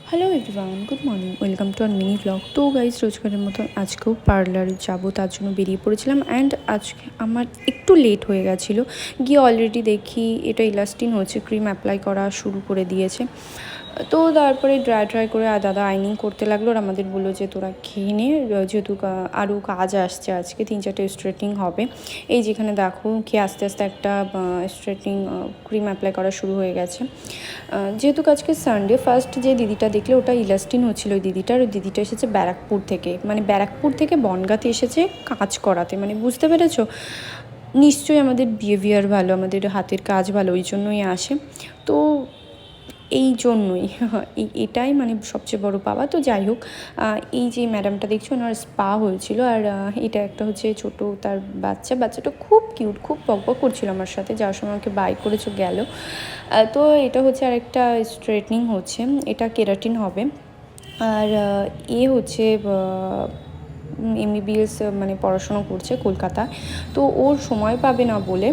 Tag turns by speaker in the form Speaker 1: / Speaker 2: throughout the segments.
Speaker 1: Hello everyone, good morning, welcome to our mini blog. তো guys রোজগারের মতন আজকেও পার্লার যাবো, তার জন্য বেরিয়ে পড়েছিলাম। অ্যান্ড আজকে আমার একটু লেট হয়ে গেছিলো। গিয়ে অলরেডি দেখি এটা ইলাস্টিন হচ্ছে, ক্রিম অ্যাপ্লাই করা শুরু করে দিয়েছে। তো তারপরে ড্রাই করে দাদা আইনিং করতে লাগলো, আর আমাদের বললো যে তোরা খেয়ে নে, যেহেতু আরও কাজ আসছে, আজকে 3-4টে স্ট্রেটনিং হবে। এই যেখানে দেখো খেয়ে আস্তে আস্তে একটা স্ট্রেটনিং ক্রিম অ্যাপ্লাই করা শুরু হয়ে গেছে। যেহেতু আজকে সানডে, ফার্স্ট যে দিদিটা দেখলে ওটা ইলাস্টিন হচ্ছিলো, ওই দিদিটা এসেছে ব্যারাকপুর থেকে, মানে ব্যারাকপুর থেকে বনগাঁতে এসেছে কাজ করাতে। মানে বুঝতে পেরেছো, নিশ্চয়ই আমাদের বিহেভিয়ার ভালো, আমাদের হাতের কাজ ভালো, ওই জন্যই আসে। তো এই জন্যই এটাই মানে সবচেয়ে বড় পাওয়া। তো যাই হোক, এই যে ম্যাডামটা দেখছো, ওনার স্পা হয়েছিল। আর এটা একটা হচ্ছে ছোট তার বাচ্চাটা খুব কিউট, খুব বকবক করছিল আমার সাথে, যাওয়ার সময় আমাকে বাই করেছো গেল। তো এটা হচ্ছে আরেকটা স্ট্রেটনিং হচ্ছে, এটা কেরাটিন হবে। আর হচ্ছে MBBS মানে পড়াশুনো করছে কলকাতায়। তো ওর সময় পাবে না বলে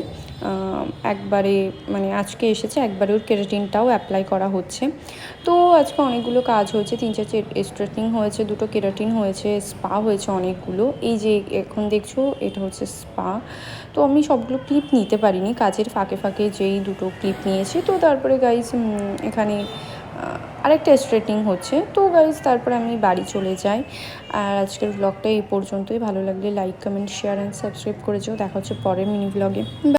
Speaker 1: একবারে মানে আজকে এসেছে, একবারে ওর কেরাটিনটাও অ্যাপ্লাই করা হচ্ছে। তো আজকে অনেকগুলো কাজ হয়েছে, 3-4 স্ট্রেটনিং হয়েছে, 2টো কেরাটিন হয়েছে, স্পা হয়েছে অনেকগুলো। এই যে এখন দেখছো এটা হচ্ছে স্পা। তো আমি সবগুলো ক্লিপ নিতে পারিনি, কাজের ফাঁকে ফাঁকে যেই 2টো ক্লিপ নিয়েছি। তো তারপরে গাইজ এখানে আরেকটা স্ট্রেটনিং হচ্ছে। তো গাইজ তারপরে আমি বাড়ি চলে যাই। আর আজকের ব্লগটা এই পর্যন্তই। ভালো লাগলে like, comment, share and subscribe করে যাও। দেখা হচ্ছে পরের মিনি ব্লগে।